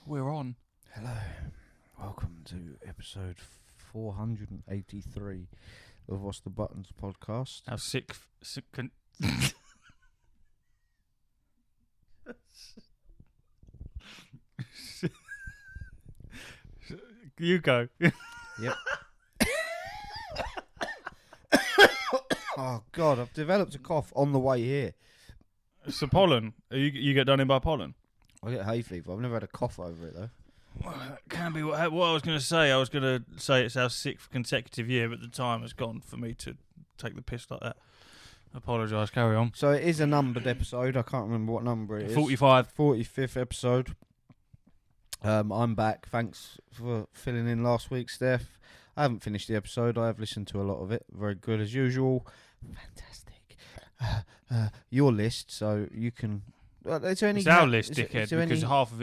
We're on. Hello, welcome to episode 483 of What's the Buttons podcast. How sick You go. Yep. Oh God, I've developed a cough on the way here. So pollen. You get done in by pollen? I get hay fever. I've never had a cough over it though. Can be what I was going to say. I was going to say it's our 6th consecutive year, but the time has gone for me to take the piss like that. Apologise. Carry on. So it is a numbered episode. I can't remember what number it is. 45. 45th episode. I'm back. Thanks for filling in last week, Steph. I haven't finished the episode. I have listened to a lot of it. Very good as usual. Fantastic. Your list, so you can. Is there any It's our list, dickhead, because any, half of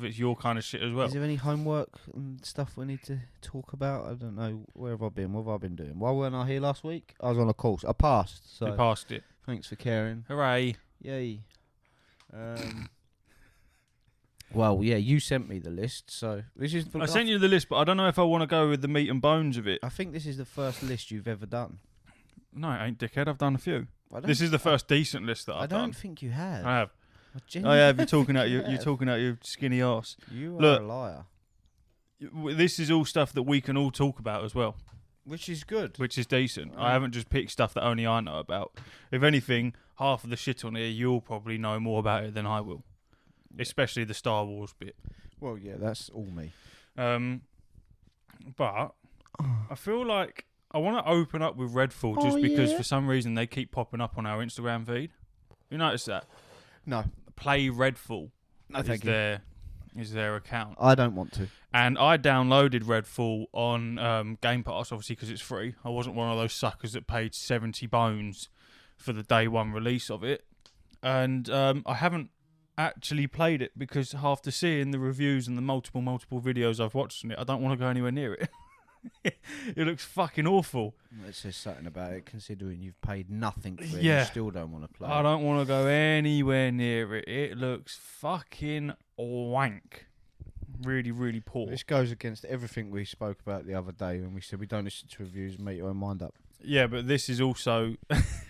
it's your kind of shit as well. Is there any homework and stuff we need to talk about? I don't know. Where have I been? What have I been doing? Why weren't I here last week? I was on a course. I passed. So You passed it. thanks for caring. Hooray. Yay. Well, yeah, you sent me the list, so this is. I sent you the list, but I don't know if I want to go with the meat and bones of it. I think this is the first list you've ever done. No, it ain't, dickhead. I've done a few. This is the first decent list that I've done. I don't think you have. I have. I have. You're talking out your skinny arse. You are Look, a liar. This is all stuff that we can all talk about as well, Which is good. which is decent. I haven't just picked stuff that only I know about. If anything, half of the shit on here, you'll probably know more about it than I will, especially the Star Wars bit. Well, yeah, that's all me. But I feel like I want to open up with Redfall just because for some reason they keep popping up on our Instagram feed. You notice that? No. Play Redfall No, thank you. is their account. I don't want to. And I downloaded Redfall on Game Pass, obviously, because it's free. I wasn't one of those suckers that paid 70 bones for the day one release of it. And I haven't actually played it because after seeing the reviews and the multiple videos I've watched on it, I don't want to go anywhere near it. It looks fucking awful. It says something about it, considering you've paid nothing for it. Yeah. You still don't want to play I don't want to go anywhere near it. It looks fucking wank. Really, really poor. This goes against everything we spoke about the other day when we said we don't listen to reviews and make your own mind up. Yeah, but this is also...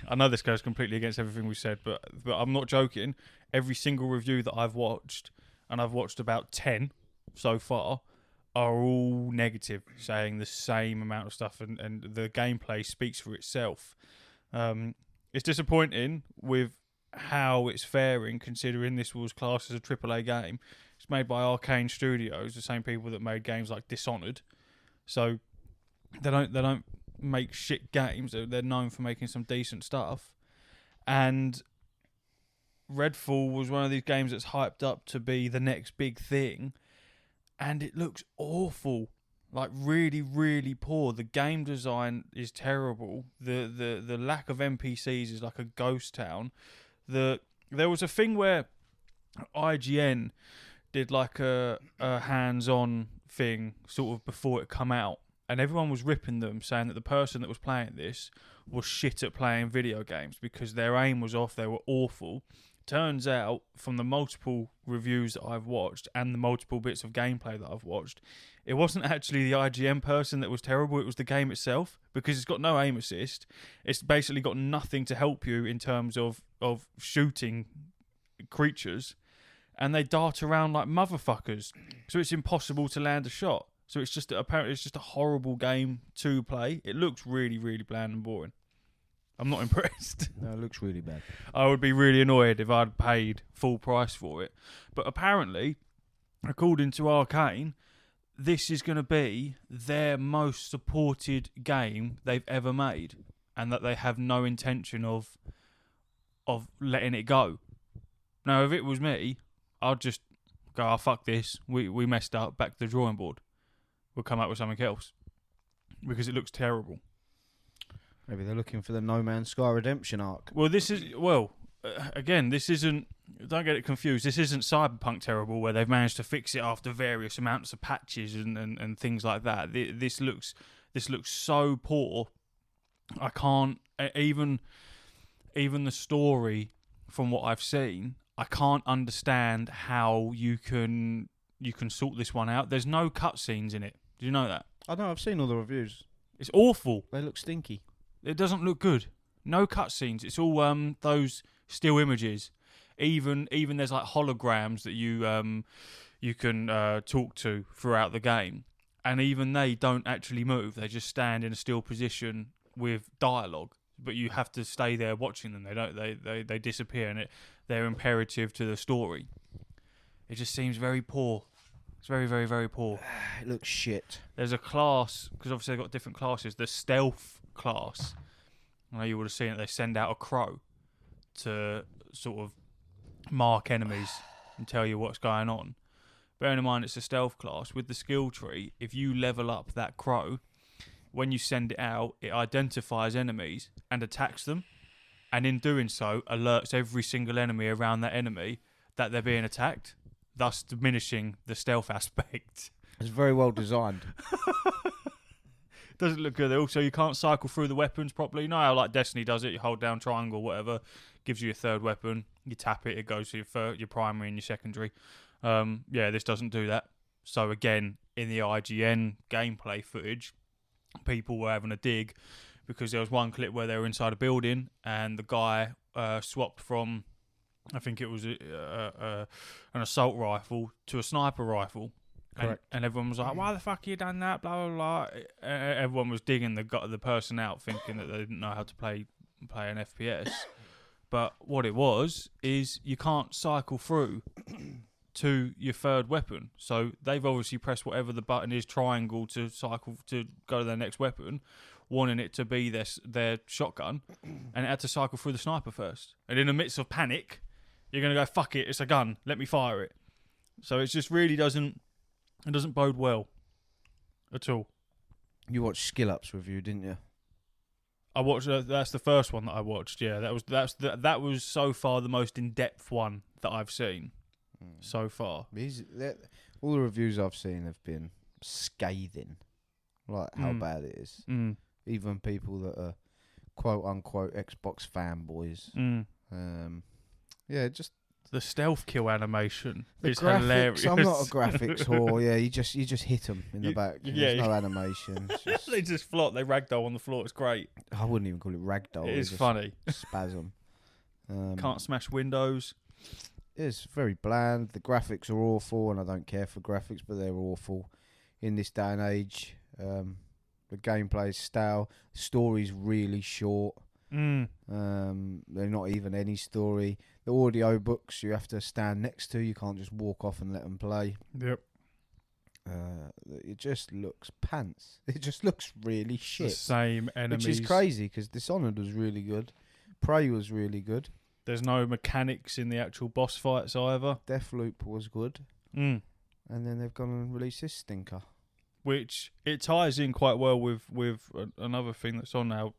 I know this goes completely against everything we said, but I'm not joking. Every single review that I've watched, and I've watched about 10 so far, are all negative, saying the same amount of stuff, and the gameplay speaks for itself. It's disappointing with how it's faring, considering this was classed as a AAA game. It's made by Arcane Studios, the same people that made games like Dishonored. So they don't make shit games. They're known for making some decent stuff. And Redfall was one of these games that's hyped up to be the next big thing. And it looks awful, like really, really poor. The game design is terrible. The lack of NPCs is like a ghost town. There was a thing where IGN did like a hands-on thing sort of before it come out, and everyone was ripping them, saying that the person that was playing this was shit at playing video games because their aim was off. They were awful. Turns out, from the multiple reviews that I've watched and the multiple bits of gameplay that I've watched, it wasn't actually the IGN person that was terrible, it was the game itself, because it's got no aim assist. It's basically got nothing to help you in terms of shooting creatures, and they dart around like motherfuckers, so it's impossible to land a shot. So it's just apparently it's just a horrible game to play. It looks really, really bland and boring. I'm not impressed. No, it looks really bad. I would be really annoyed if I'd paid full price for it. But apparently, according to Arcane, this is going to be their most supported game they've ever made, and that they have no intention of letting it go. Now, if it was me, I'd just go, oh, fuck this. We messed up. Back to the drawing board. We'll come up with something else. Because it looks terrible. Maybe they're looking for the No Man's Sky redemption arc. Well, again, this isn't... Don't get it confused. This isn't Cyberpunk terrible, where they've managed to fix it after various amounts of patches and things like that. This looks so poor. I can't... Even the story, from what I've seen, I can't understand how you can you can sort this one out. There's no cutscenes in it. Did you know that? I know. I've seen all the reviews. It's awful. They look stinky. It doesn't look good. No cutscenes. It's all those still images. Even there's like holograms that you can talk to throughout the game, and even they don't actually move. They just stand in a still position with dialogue. But you have to stay there watching them. They don't. They disappear, and they're imperative to the story. It just seems very poor. It's very, very, very poor. It looks shit. There's a class, because obviously they've got different classes. The stealth class, I know you would have seen it, they send out a crow to sort of mark enemies and tell you what's going on. Bearing in mind it's a stealth class, with the skill tree, if you level up that crow, when you send it out, it identifies enemies and attacks them, and in doing so, alerts every single enemy around that enemy that they're being attacked, thus diminishing the stealth aspect. It's very well designed. Doesn't look good. Also, you can't cycle through the weapons properly. You know how like Destiny does it? You hold down triangle, whatever, gives you a third weapon. You tap it, it goes to your primary and your secondary. This doesn't do that. So again, in the IGN gameplay footage, people were having a dig because there was one clip where they were inside a building and the guy swapped from, I think it was an assault rifle to a sniper rifle. Correct. And everyone was like, why the fuck you done that? Blah, blah, blah. Everyone was digging the person out, thinking that they didn't know how to play an FPS. But what it was is you can't cycle through to your third weapon. So they've obviously pressed whatever the button is, triangle, to cycle to go to their next weapon, wanting it to be their shotgun, and it had to cycle through the sniper first. And in the midst of panic, you're going to go, fuck it, it's a gun, let me fire it. So it just really doesn't bode well at all. You watched Skill Up's review, didn't you? I watched. That's the first one that I watched. Yeah, that was so far the most in-depth one that I've seen so far. All the reviews I've seen have been scathing, like how bad it is. Even people that are quote unquote Xbox fanboys. Just the stealth kill animation is graphics, hilarious. I'm not a graphics whore. Yeah, you just hit them in the back. There's no animation. They just flop. They ragdoll on the floor. It's great. I wouldn't even call it ragdoll. It is funny. Spasm. Can't smash windows. It's very bland. The graphics are awful, and I don't care for graphics, but they're awful in this day and age. The gameplay is stale. The story's really short. They're not even any story. The audio books you have to stand next to. You can't just walk off and let them play. Yep. It just looks pants. It just looks really shit. The same enemies. Which is crazy because Dishonored was really good. Prey was really good. There's no mechanics in the actual boss fights either. Deathloop was good. And then they've gone and released this stinker. Which it ties in quite well with another thing that's on our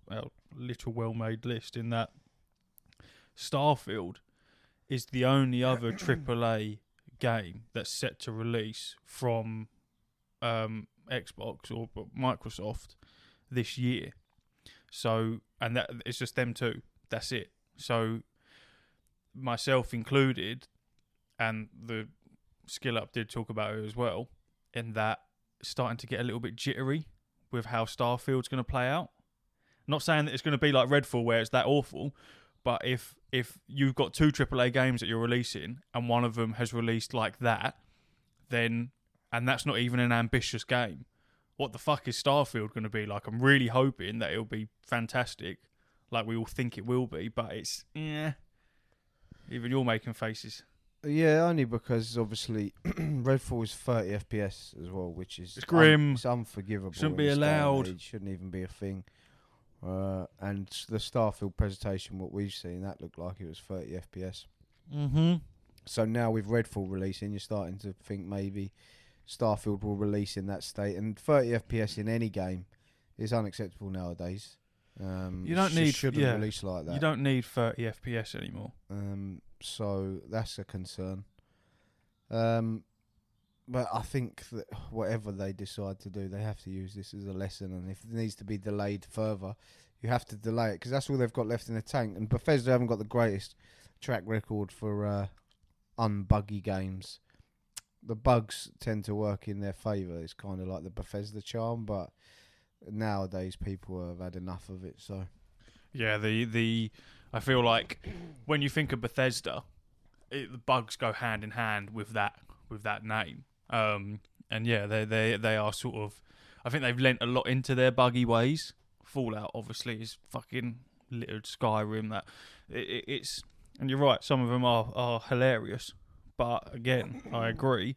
little well-made list, in that Starfield is the only other AAA game that's set to release from Xbox or Microsoft this year. So, and that it's just them two. That's it. So, myself included, and the Skill Up did talk about it as well, in that it's starting to get a little bit jittery with how Starfield's going to play out. Not saying that it's going to be like Redfall where it's that awful, but if you've got two AAA games that you're releasing and one of them has released like that, then, and that's not even an ambitious game, what the fuck is Starfield going to be like? I'm really hoping that it'll be fantastic, like we all think it will be, but it's, even you're making faces. Yeah, only because obviously Redfall is 30 FPS as well, which is it's grim. It's unforgivable. Shouldn't be allowed. It shouldn't even be a thing. And the Starfield presentation, what we've seen, that looked like it was 30 FPS. So now with Redfall releasing, you're starting to think maybe Starfield will release in that state. And 30 FPS in any game is unacceptable nowadays. You don't need shouldn't release like that. You don't need 30 FPS anymore. So that's a concern. But I think that whatever they decide to do, they have to use this as a lesson. And if it needs to be delayed further, you have to delay it because that's all they've got left in the tank. And Bethesda haven't got the greatest track record for unbuggy games. the bugs tend to work in their favour. It's kind of like the Bethesda charm, but nowadays people have had enough of it. So Yeah, the I feel like when you think of Bethesda, the bugs go hand in hand with that name. And yeah, they are sort of. I think they've lent a lot into their buggy ways. Fallout obviously is fucking littered. Skyrim, that it's, and you're right. Some of them are hilarious, but again, I agree.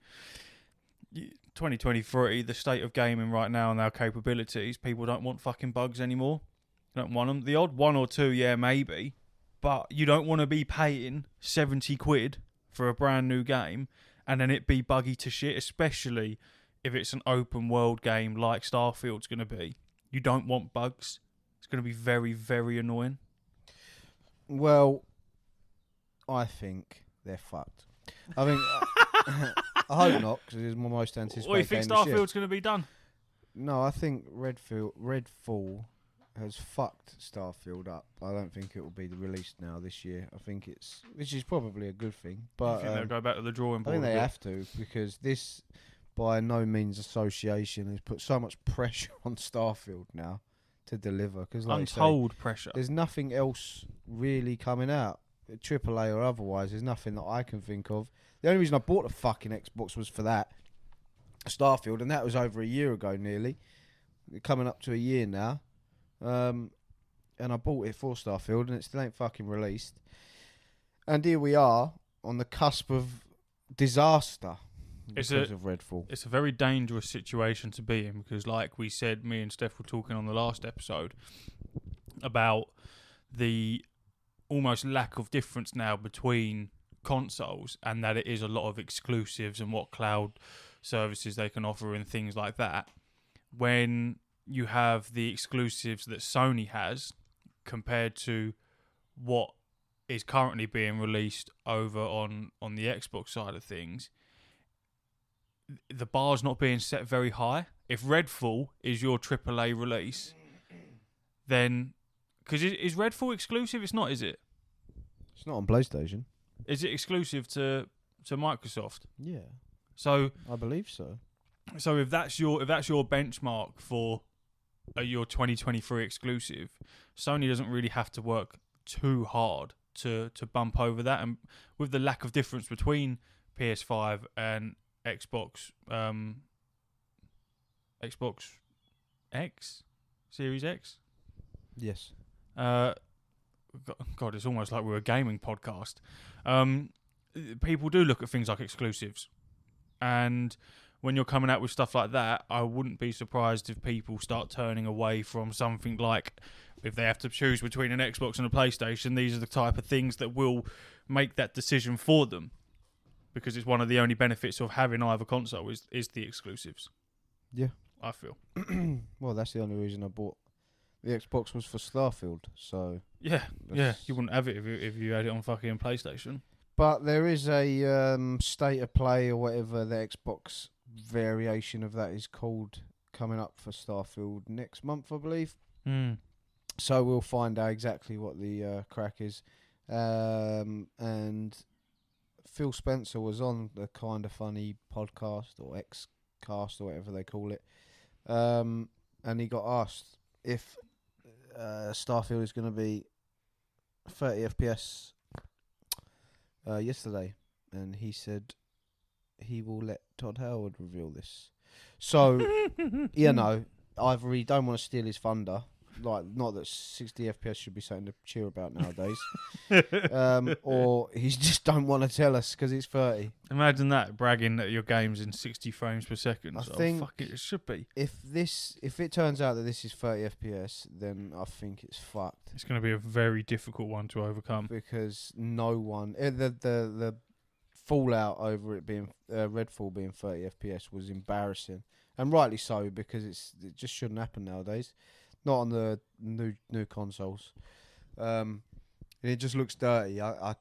2023, the state of gaming right now and our capabilities, people don't want fucking bugs anymore. Don't want them. The odd one or two, yeah, maybe, but you don't want to be paying 70 quid for a brand new game and then it be buggy to shit, especially if it's an open world game like Starfield's going to be. You don't want bugs. It's going to be very, very annoying. well, I think they're fucked. I think I hope not, because it's my most anticipated. Or you think game this year. Starfield's going to be done? No, I think Redfall has fucked Starfield up. I don't think it will be released now this year. I think which is probably a good thing. But I think they'll go back to the drawing I board. think they have to, because this, by no means association, has put so much pressure on Starfield now to deliver. Because like Untold pressure. there's nothing else really coming out, AAA or otherwise. There's nothing that I can think of. The only reason I bought a fucking Xbox was for that, Starfield, and that was over a year ago nearly. Coming up to a year now. And I bought it for Starfield, and it still ain't fucking released. And here we are on the cusp of disaster because of Redfall. It's a very dangerous situation to be in because, like we said, me and Steph were talking on the last episode about the almost lack of difference now between consoles, and that it is a lot of exclusives and what cloud services they can offer and things like that. When you have the exclusives that Sony has compared to what is currently being released over on the Xbox side of things, the bar's not being set very high. If Redfall is your AAA release, then... Because is Redfall exclusive? It's not, is it? It's not on PlayStation. Is it exclusive to Microsoft? Yeah, So I believe so. So if that's your benchmark for your 2023 exclusive, Sony doesn't really have to work too hard to bump over that. And with the lack of difference between PS5 and Xbox X, Series X. Yes. God, it's almost like we're a gaming podcast. People do look at things like exclusives, and when you're coming out with stuff like that, I wouldn't be surprised if people start turning away from something like, if they have to choose between an Xbox and a PlayStation, these are the type of things that will make that decision for them, because it's one of the only benefits of having either console is the exclusives. Yeah. I feel. Well, that's the only reason I bought the Xbox was for Starfield. So Yeah, you wouldn't have it if you had it on fucking PlayStation. But there is a state of play or whatever the Xbox variation of that is called coming up for Starfield next month, I believe. So we'll find out exactly what the crack is. And Phil Spencer was on the Kind of Funny podcast or Xcast or whatever they call it. And he got asked if Starfield is going to be 30 FPS yesterday, and he said he will let Todd Howard reveal this. So, you know, either he don't want to steal his thunder, like not that 60 FPS should be something to cheer about nowadays, or he just don't want to tell us because it's 30. Imagine that, bragging that your game's in 60 frames per second. I think fuck it should be. If it turns out that this is 30 FPS, then I think it's fucked. It's going to be a very difficult one to overcome. Because no one... The fallout over it being... Redfall being 30 FPS was embarrassing. And rightly so, because it just shouldn't happen nowadays. Not on the new consoles. It just looks dirty. I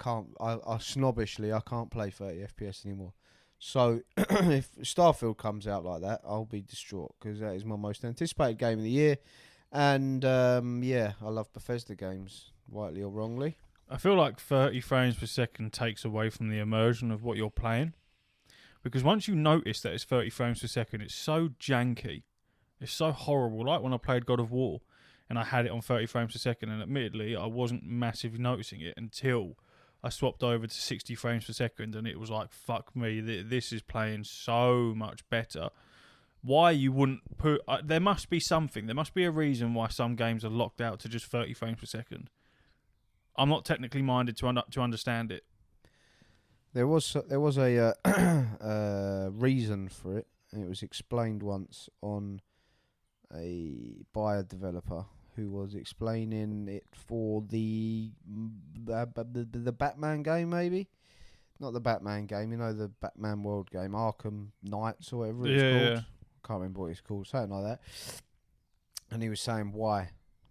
snobbishly, I can't play 30 FPS anymore. So if Starfield comes out like that, I'll be distraught, because that is my most anticipated game of the year. And yeah, I love Bethesda games, rightly or wrongly. I feel like 30 frames per second takes away from the immersion of what you're playing, Because once you notice that it's 30 frames per second, it's so janky. It's so horrible. Like when I played God of War and I had it on 30 frames per second, and admittedly, I wasn't massively noticing it until I swapped over to 60 frames per second, and it was like, fuck me, this is playing so much better. Why you wouldn't put... there must be something. There must be a reason why some games are locked out to just 30 frames per second. I'm not technically minded to understand it. There was a reason for it, and it was explained once by a developer who was explaining it for the Batman game, maybe not the Batman game. You know, the Batman World game, Arkham Knights or whatever it's called. Yeah. Can't remember what it's called, something like that. And he was saying why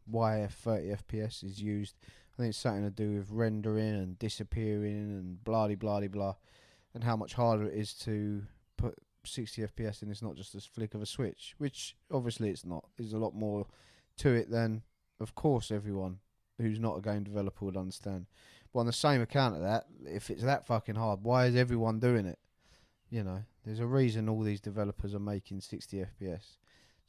30 FPS is used. I think it's something to do with rendering and disappearing and blah blah blah, and how much harder it is to put 60 FPS in. It's not just a flick of a switch, which obviously it's not. There's a lot more to it than, of course, everyone who's not a game developer would understand. But on the same account of that, if it's that fucking hard, why is everyone doing it? You know, there's a reason all these developers are making 60 FPS.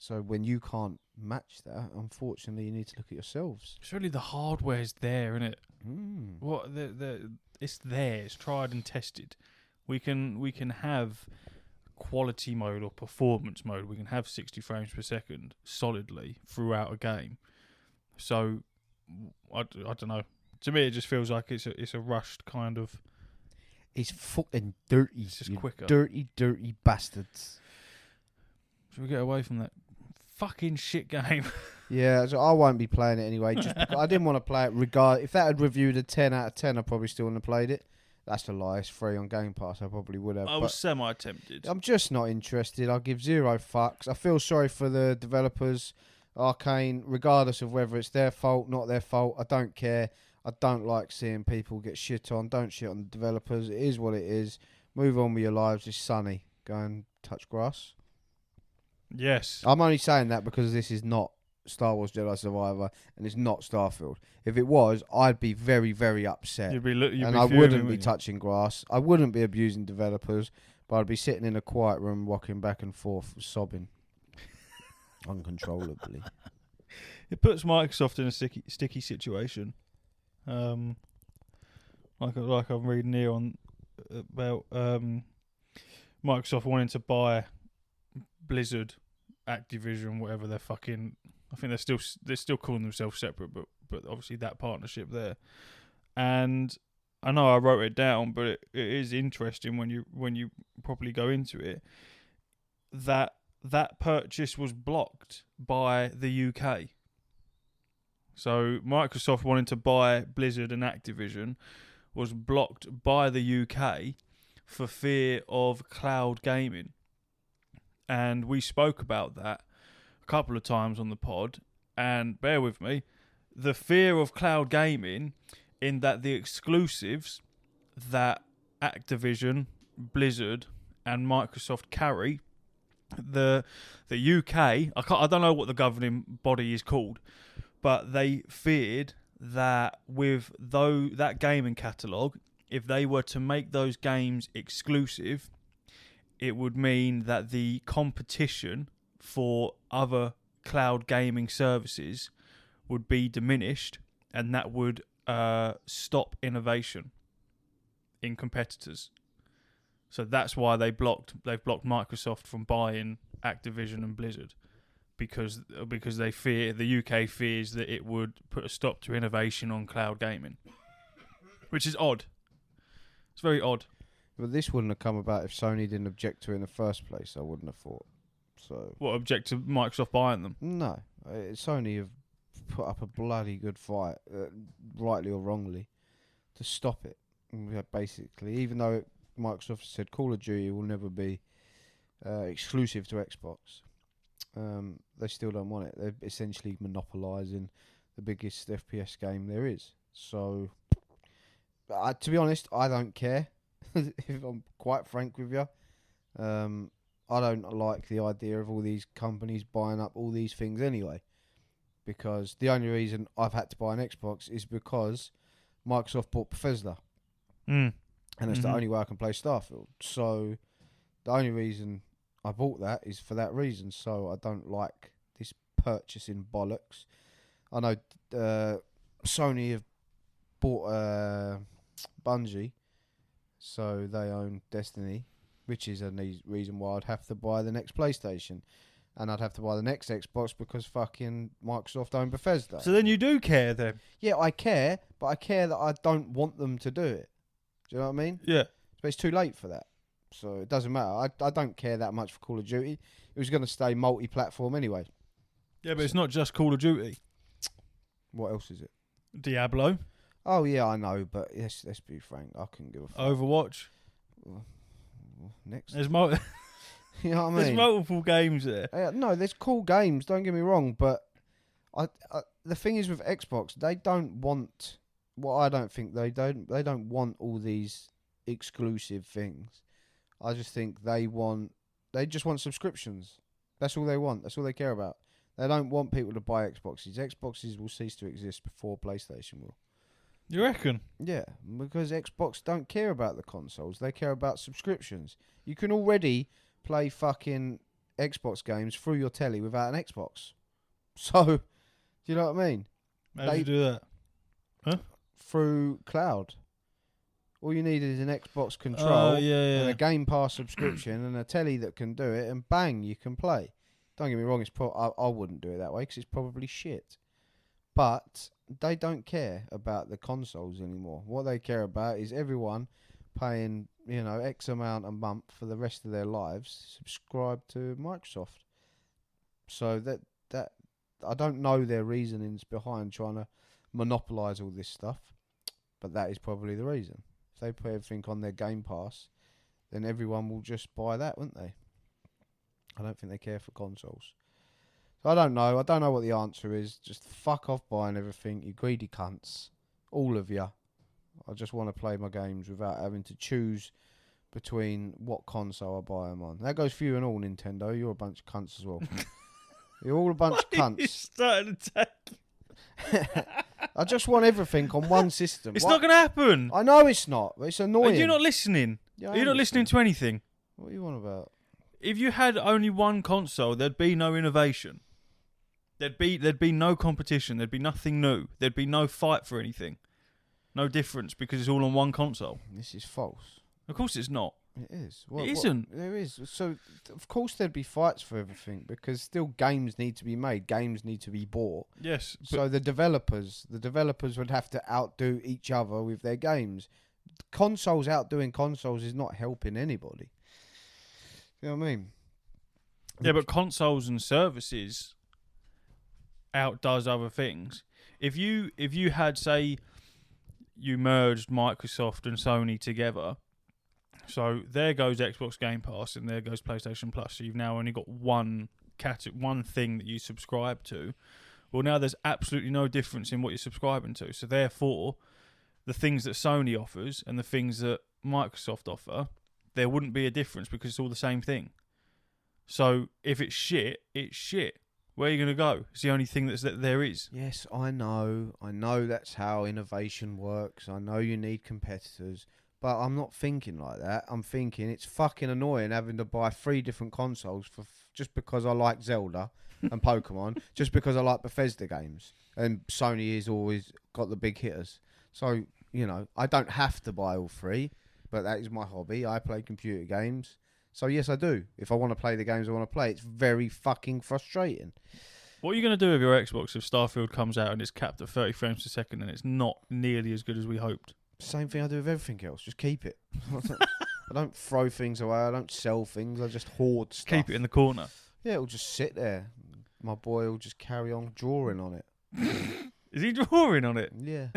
So when you can't match that, unfortunately, you need to look at yourselves. It's really the hardware's there, isn't it? Mm. What it's there. It's tried and tested. We can have quality mode or performance mode. We can have 60 frames per second solidly throughout a game. So I don't know. To me, it just feels like it's a rushed kind of. It's fucking dirty. It's just quicker. Dirty bastards. Should we get away from that fucking shit game? Yeah, so I won't be playing it anyway. Just because I didn't want to play it. If that had reviewed a 10 out of 10, I probably still wouldn't have played it. That's a lie. It's free on Game Pass. I probably would have. I was semi-tempted. I'm just not interested. I'll give zero fucks. I feel sorry for the developers, Arcane, regardless of whether it's their fault, not their fault. I don't care. I don't like seeing people get shit on. Don't shit on the developers. It is what it is. Move on with your lives. It's sunny. Go and touch grass. Yes. I'm only saying that because this is not Star Wars Jedi Survivor and it's not Starfield. If it was, I'd be very, very upset. You'd be I wouldn't be touching grass. I wouldn't be abusing developers, but I'd be sitting in a quiet room rocking back and forth, sobbing uncontrollably. It puts Microsoft in a sticky situation. Like I'm reading here on about Microsoft wanting to buy Blizzard, Activision, whatever they're fucking. I think they're still calling themselves separate, but obviously that partnership there. And I know I wrote it down, but it is interesting when you properly go into it. That purchase was blocked by the UK. So Microsoft wanting to buy Blizzard and Activision was blocked by the UK for fear of cloud gaming. And we spoke about that a couple of times on the pod. And bear with me, the fear of cloud gaming in that the exclusives that Activision, Blizzard and Microsoft carry, the UK, I don't know what the governing body is called, but they feared that with that gaming catalogue, if they were to make those games exclusive, it would mean that the competition for other cloud gaming services would be diminished, and that would stop innovation in competitors. So that's why they've blocked Microsoft from buying Activision and Blizzard, because the UK fears that it would put a stop to innovation on cloud gaming, which is odd. It's very odd. But this wouldn't have come about if Sony didn't object to it in the first place, I wouldn't have thought. So What, object to Microsoft buying them? No. Sony have put up a bloody good fight, rightly or wrongly, to stop it. Basically, even though Microsoft said Call of Duty will never be exclusive to Xbox, they still don't want it. They're essentially monopolising the biggest FPS game there is. So, to be honest, I don't care. If I'm quite frank with you, I don't like the idea of all these companies buying up all these things anyway. Because the only reason I've had to buy an Xbox is because Microsoft bought Bethesda. Mm. And it's the only way I can play Starfield. So The only reason I bought that is for that reason. So I don't like this purchasing bollocks. I know Sony have bought Bungie, so they own Destiny, which is a reason why I'd have to buy the next PlayStation. And I'd have to buy the next Xbox because fucking Microsoft own Bethesda. So then you do care then? Yeah, I care, but I care that I don't want them to do it. Do you know what I mean? Yeah. But it's too late for that. So it doesn't matter. I don't care that much for Call of Duty. It was going to stay multi-platform anyway. Yeah, but it's not just Call of Duty. What else is it? Diablo. Oh, yeah, I know, but let's be frank. I couldn't give a fuck. Overwatch. Next. There's You know what I mean? There's multiple games there. No, there's cool games, don't get me wrong, but the thing is with Xbox, they don't want what I don't think they don't want all these exclusive things. I just think they just want subscriptions. That's all they want. That's all they care about. They don't want people to buy Xboxes. Xboxes will cease to exist before PlayStation will. You reckon? Yeah, because Xbox don't care about the consoles. They care about subscriptions. You can already play fucking Xbox games through your telly without an Xbox. So, do you know what I mean? How do you do that? Huh? Through cloud. All you need is an Xbox control and a Game Pass subscription and a telly that can do it, and bang, you can play. Don't get me wrong, I wouldn't do it that way because it's probably shit. But they don't care about the consoles anymore. What they care about is everyone paying, X amount a month for the rest of their lives, subscribe to Microsoft. So that I don't know their reasonings behind trying to monopolise all this stuff, but that is probably the reason. If they put everything on their Game Pass, then everyone will just buy that, won't they? I don't think they care for consoles. So I don't know. I don't know what the answer is. Just fuck off buying everything, you greedy cunts. All of you. I just want to play my games without having to choose between what console I buy them on. That goes for you and all, Nintendo. You're a bunch of cunts as well. You're all a bunch of cunts. You started attacking. I just want everything on one system. It's not going to happen. I know it's not. But it's annoying. Are you not listening? Yeah, Are you not listening to anything? What are you on about? If you had only one console, there'd be no innovation. There'd be no competition. There'd be nothing new. There'd be no fight for anything. No difference because it's all on one console. This is false. Of course it's not. It is. It isn't. There is. So, of course, there'd be fights for everything because still games need to be made. Games need to be bought. Yes. So the developers would have to outdo each other with their games. Consoles outdoing consoles is not helping anybody. You know what I mean? Yeah, but consoles and services outdoes other things. If you had, say, you merged Microsoft and Sony together, so there goes Xbox Game Pass and there goes PlayStation Plus. So you've now only got one thing that you subscribe to. Well, now there's absolutely no difference in what you're subscribing to. So therefore, the things that Sony offers and the things that Microsoft offer, there wouldn't be a difference because it's all the same thing. So if it's shit, it's shit. Where are you going to go? It's the only thing that there is. Yes, I know. I know that's how innovation works. I know you need competitors. But I'm not thinking like that. I'm thinking it's fucking annoying having to buy 3 different consoles for just because I like Zelda and Pokemon, just because I like Bethesda games. And Sony has always got the big hitters. So, I don't have to buy all 3, but that is my hobby. I play computer games. So, yes, I do. If I want to play the games I want to play, it's very fucking frustrating. What are you going to do with your Xbox if Starfield comes out and it's capped at 30 frames per second and it's not nearly as good as we hoped? Same thing I do with everything else. Just keep it. I don't throw things away. I don't sell things. I just hoard stuff. Keep it in the corner. Yeah, it'll just sit there. My boy will just carry on drawing on it. Is he drawing on it? Yeah.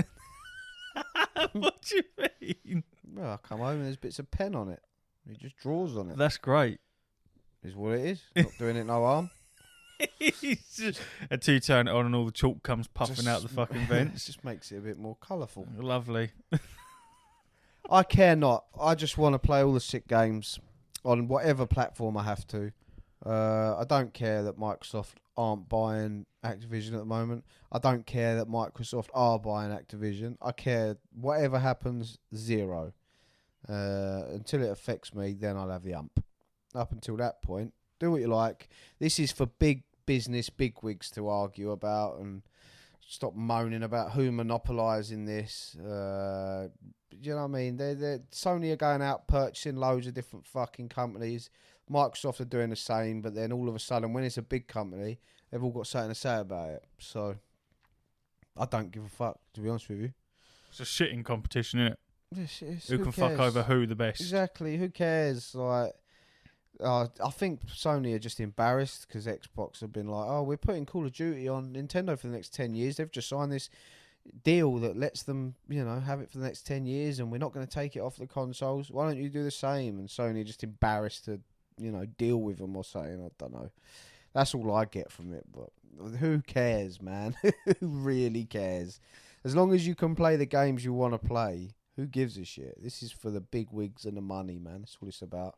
What do you mean? Well, I come home and there's bits of pen on it. He just draws on it. That's great. Is what it is. Not doing it no harm. Until you turn it on and all the chalk comes puffing out the fucking vents. It just makes it a bit more colourful. Lovely. I care not. I just want to play all the sick games on whatever platform I have to. I don't care that Microsoft aren't buying Activision at the moment. I don't care that Microsoft are buying Activision. I care whatever happens, 0. Until it affects me, then I'll have the ump. up until that point. Do what you like. This is for big business, bigwigs to argue about and stop moaning about who monopolising this. You know what I mean? Sony are going out purchasing loads of different fucking companies. Microsoft are doing the same, but then all of a sudden, when it's a big company, they've all got something to say about it. So I don't give a fuck, to be honest with you. It's a shitting competition, isn't it? Who can cares? fuck over who the best? Exactly. Who cares? Like, I think Sony are just embarrassed because Xbox have been like, oh, we're putting Call of Duty on Nintendo for the next 10 years. They've just signed this deal that lets them, have it for the next 10 years, and we're not going to take it off the consoles. Why don't you do the same? And Sony are just embarrassed to, deal with them or something. I don't know. That's all I get from it. But who cares, man? Who really cares? As long as you can play the games you want to play, who gives a shit? This is for the big wigs and the money, man. That's what it's about.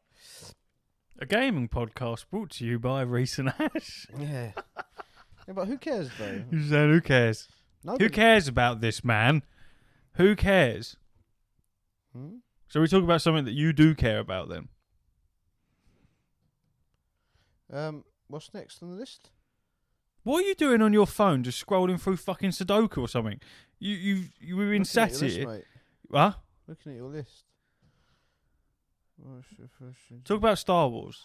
A gaming podcast brought to you by Reese and Ash. Yeah. But who cares, though? You said, who cares? Nobody. Who cares about this, man? Who cares? So we talk about something that you do care about, then. What's next on the list? What are you doing on your phone? Just scrolling through fucking Sudoku or something? You were in sat here. Mate. What? Looking at your list. Talk about Star Wars.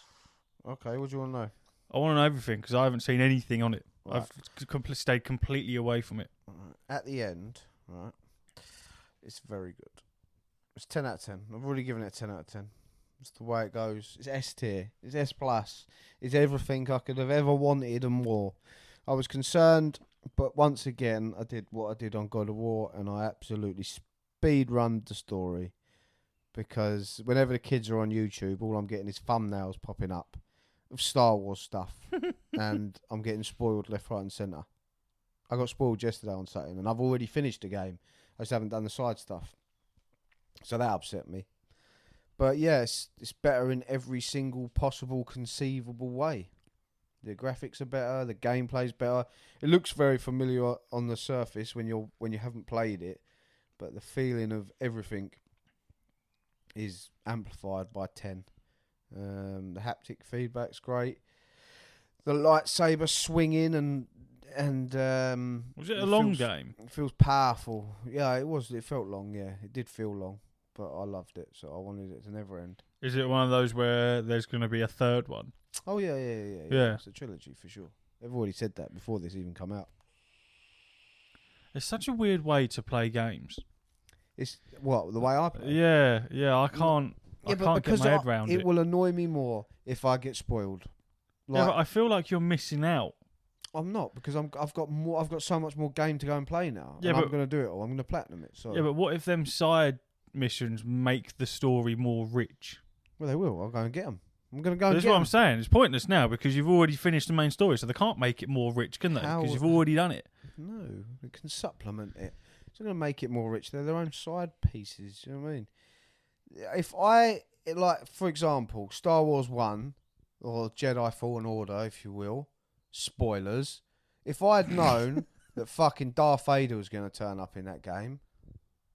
Okay, what do you want to know? I want to know everything because I haven't seen anything on it. Right. I've stayed completely away from it. At the end, right, it's very good. It's 10 out of 10. I've already given it a 10 out of 10. It's the way it goes. It's S tier. It's S plus. It's everything I could have ever wanted and more. I was concerned, but once again, I did what I did on God of War, and I absolutely speed run the story. Because whenever the kids are on YouTube, all I'm getting is thumbnails popping up of Star Wars stuff. And I'm getting spoiled left, right and centre. I got spoiled yesterday on Saturday, and I've already finished the game. I just haven't done the side stuff. So that upset me. But yes, it's better in every single possible conceivable way. The graphics are better, the gameplay's better. It looks very familiar on the surface when you haven't played it, but the feeling of everything is amplified by 10. The haptic feedback's great. The lightsaber swinging and was it a long game? It feels powerful. Yeah, it was. It felt long. Yeah, it did feel long, but I loved it, so I wanted it to never end. Is it one of those where there's going to be a third one? Oh yeah. It's a trilogy for sure. They've already said that before this even come out. It's such a weird way to play games. It's the way I play. Yeah. I can't get my head around it. It will annoy me more if I get spoiled. Yeah, but I feel like you're missing out. I'm not, because I've got so much more game to go and play now. Yeah, and I'm going to do it all. I'm going to platinum it. So yeah, but what if them side missions make the story more rich? Well, they will. I'll go and get them. I'm going to go and get them. That's what I'm saying. It's pointless now because you've already finished the main story, so they can't make it more rich, can they? Because you've already done it. No, they can supplement it. It's not going to make it more rich. They're their own side pieces. You know what I mean? For example, Star Wars 1 or Jedi Fallen Order, if you will, spoilers. If I had known that fucking Darth Vader was going to turn up in that game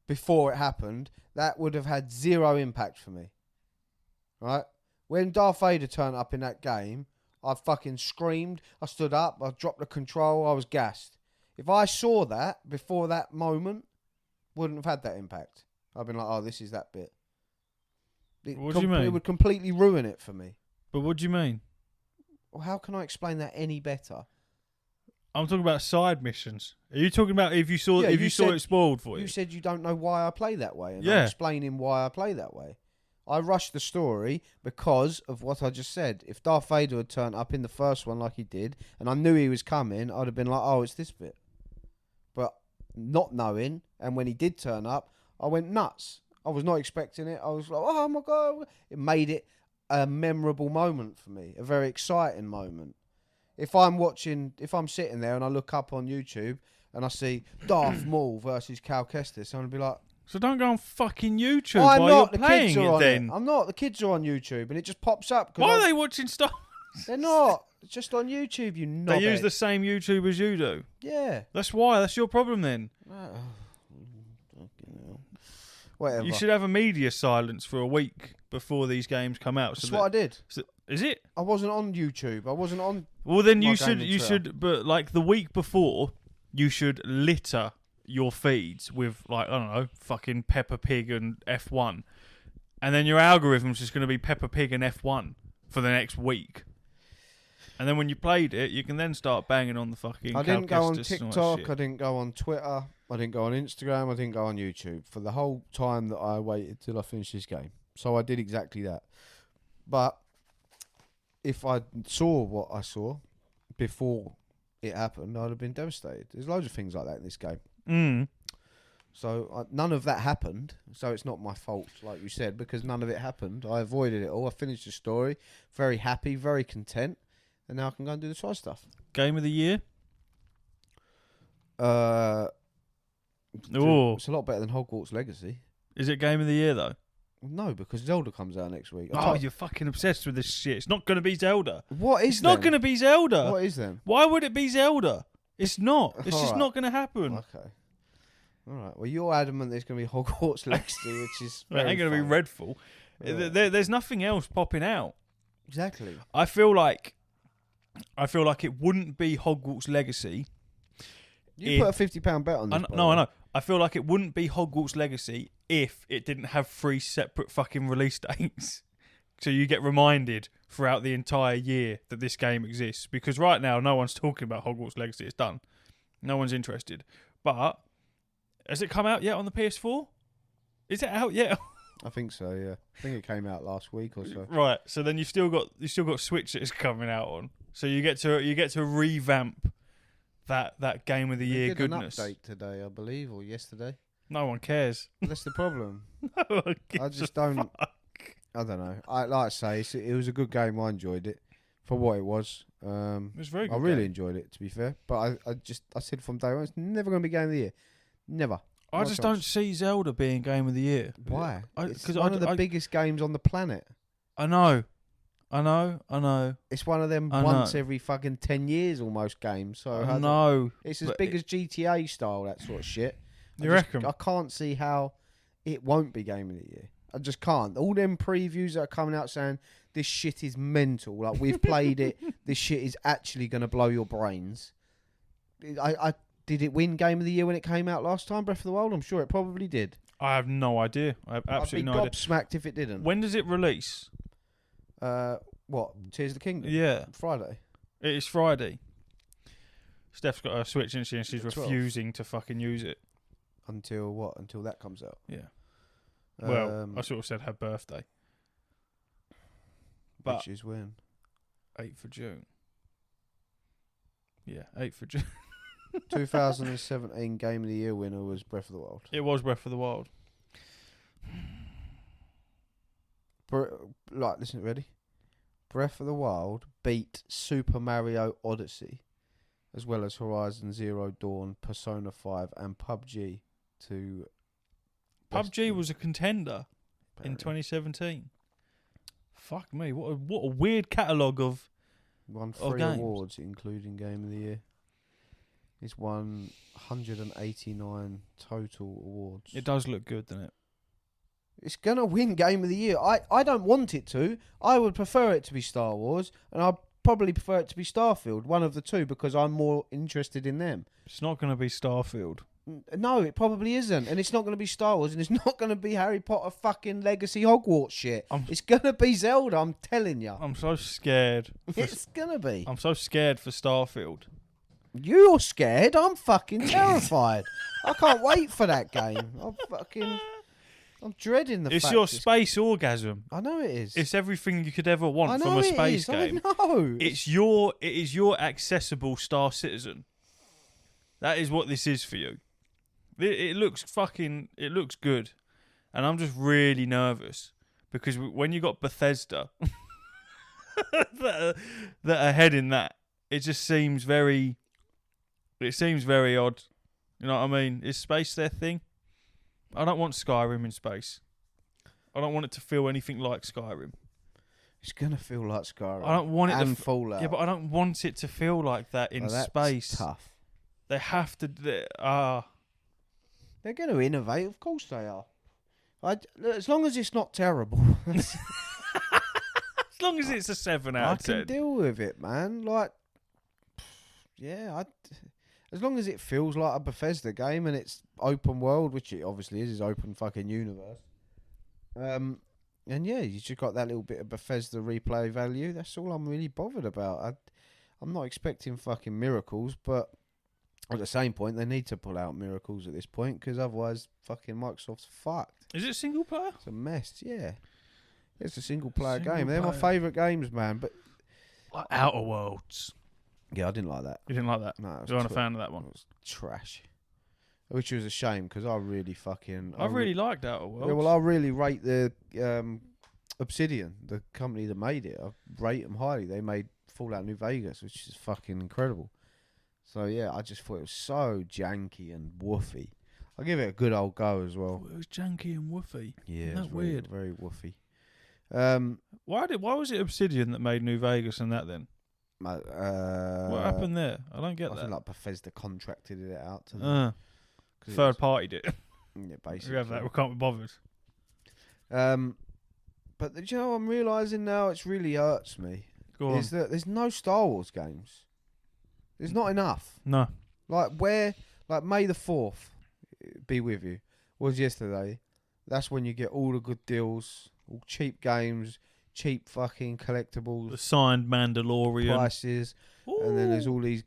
before it happened, that would have had zero impact for me. Right? When Darth Vader turned up in that game, I fucking screamed, I stood up, I dropped the control, I was gassed. If I saw that before that moment, wouldn't have had that impact. I'd been like, oh, this is that bit. What do you mean? It would completely ruin it for me. But what do you mean? Well, how can I explain that any better? I'm talking about side missions. Are you talking about if you saw it spoiled for you? You said you don't know why I play that way, and yeah. I'm explaining why I play that way. I rushed the story because of what I just said. If Darth Vader had turned up in the first one like he did, and I knew he was coming, I'd have been like, oh, it's this bit. But not knowing, and when he did turn up, I went nuts. I was not expecting it. I was like, oh my God. It made it a memorable moment for me, a very exciting moment. If I'm sitting there and I look up on YouTube and I see Darth Maul versus Cal Kestis, I'm going to be like... So don't go on fucking YouTube while you're playing it then. I'm not. The kids are on YouTube and it just pops up. Why are they watching stuff? They're not. It's just on YouTube, you knobhead. They use the same YouTube as you do. Yeah. That's why. That's your problem then. Whatever. You should have a media silence for a week before these games come out. That's what I did. Is it? I wasn't on YouTube. I wasn't on. Well, then My you gaming should, but like the week before, you should litter your feeds with like, I don't know, fucking Peppa Pig and F1. And then your algorithm's just going to be Peppa Pig and F1 for the next week. And then when you played it, you can then start banging on the fucking I didn't go on Calcestis and all that TikTok. shit. I didn't go on Twitter. I didn't go on Instagram. I didn't go on YouTube for the whole time that I waited till I finished this game. So I did exactly that. But if I saw what I saw before it happened, I'd have been devastated. There's loads of things like that in this game. Mm. So none of that happened. So it's not my fault, like you said, because none of it happened. I avoided it all. I finished the story, very happy, very content, and now I can go and do the side stuff. Game of the year? Oh, it's a lot better than Hogwarts Legacy. Is it Game of the Year, though? No, because Zelda comes out next week. Oh, you're fucking obsessed with this shit. It's not going to be Zelda. What is It's not going to be Zelda. What is then? Why would it be Zelda? It's not. It's just Alright. not going to happen. Okay. All right. Well, you're adamant there's going to be Hogwarts Legacy, which is It ain't going to be Redfall. Yeah. There's nothing else popping out. Exactly. I feel like it wouldn't be Hogwarts Legacy. You put a £50 bet on this. I know. I feel like it wouldn't be Hogwarts Legacy if it didn't have 3 separate fucking release dates. So you get reminded throughout the entire year that this game exists. Because right now, no one's talking about Hogwarts Legacy. It's done. No one's interested. But has it come out yet on the PS4? Is it out yet? I think so. Yeah. I think it came out last week or so. Right. So then you've still got Switch that is coming out on. So you get to revamp that Game of the Year They did goodness. an update today, I believe, or yesterday. No one cares. That's the problem. No one gives I just a don't. fuck. I don't know. Like I say, it was a good game. I enjoyed it for what it was. It was very good. I really game. enjoyed it, to be fair. But I said from day one, it's never going to be Game of the Year. Never. I No just chance. don't see Zelda being Game of the Year. Why? It's Because one of the biggest games on the planet. I know. It's one of them I once know. every fucking 10 years almost games. So I know. it's as but big as GTA style, that sort of shit. You reckon? I can't see how it won't be Game of the Year. I just can't. All them previews that are coming out saying this shit is mental. Like, we've played it. This shit is actually going to blow your brains. Did it win Game of the Year when it came out last time, Breath of the Wild? I'm sure it probably did. I have no idea. I have absolutely no I'd be idea. gobsmacked if it didn't. When does it release? What? Tears of the Kingdom? Yeah, Friday. it is Friday. Steph's got a Switch and she's The 12th. refusing to fucking use it. Until what? Until that comes out. Yeah. Well, I sort of said her birthday. But which is when? 8th of June. Yeah, 8th of June. 2017 Game of the Year winner was Breath of the Wild. It was Breath of the Wild. Listen, ready? Breath of the Wild beat Super Mario Odyssey, as well as Horizon Zero Dawn, Persona 5, and PUBG to... PUBG was a contender in 2017. Fuck me, what a weird catalogue of... Won of 3 games. awards, including Game of the Year. It's won 189 total awards. It does look good, doesn't it? It's going to win Game of the Year. I don't want it to. I would prefer it to be Star Wars, and I'd probably prefer it to be Starfield, one of the two, because I'm more interested in them. It's not going to be Starfield. No, it probably isn't. And it's not going to be Star Wars, and it's not going to be Harry Potter fucking Legacy Hogwarts shit. It's going to be Zelda, I'm telling you. I'm so scared. It's going to be. I'm so scared for Starfield. You're scared? I'm fucking terrified. I can't wait for that game. I'm dreading the It's fact your space orgasm. I know it is. It's everything you could ever I want know from a it space is. game. I know. It is your accessible Star Citizen. That is what this is for you. It looks good, and I'm just really nervous because when you got Bethesda that are heading that, it just seems very. It seems very odd. You know what I mean? Is space their thing? I don't want Skyrim in space. I don't want it to feel anything like Skyrim. It's gonna feel like Skyrim. I don't want it and to Fallout. Yeah, but I don't want it to feel like that in that's space. Tough. They have to. They're going to innovate. Of course they are. As long as it's not terrible. As long as it's a 7 out I of 10. can deal with it, man. Like, as long as it feels like a Bethesda game and it's open world, which it obviously is open fucking universe. And yeah, you just got that little bit of Bethesda replay value. That's all I'm really bothered about. I'm not expecting fucking miracles, but at the same point, they need to pull out miracles at this point because otherwise, fucking Microsoft's fucked. Is it single player? It's a mess. Yeah, it's a single player Single game. They're my player. favourite games, man. But Like Outer Worlds. yeah, I didn't like that. You didn't like that? No, You weren't a fan of that one? It was trash. Which was a shame because I really fucking. I really liked Outer Worlds. Yeah, well, I really rate the Obsidian, the company that made it. I rate them highly. They made Fallout New Vegas, which is fucking incredible. So yeah, I just thought it was so janky and woofy. I'll give it a good old go as well. It was janky and woofy. Yeah, Isn't it's that weird? very woofy. Why was it Obsidian that made New Vegas and that then? What happened there? I don't get I that. think like Bethesda contracted it out to them. 'Cause Third party did. Yeah, basically. We have that. We can't be bothered. But do you know what I'm realising now? It really hurts me. Go on. Is that there's no Star Wars games. There's not enough. No. Like May the 4th be with you was yesterday. That's when you get all the good deals, all cheap games, cheap fucking collectibles, The signed Mandalorian. prices, and then there's all these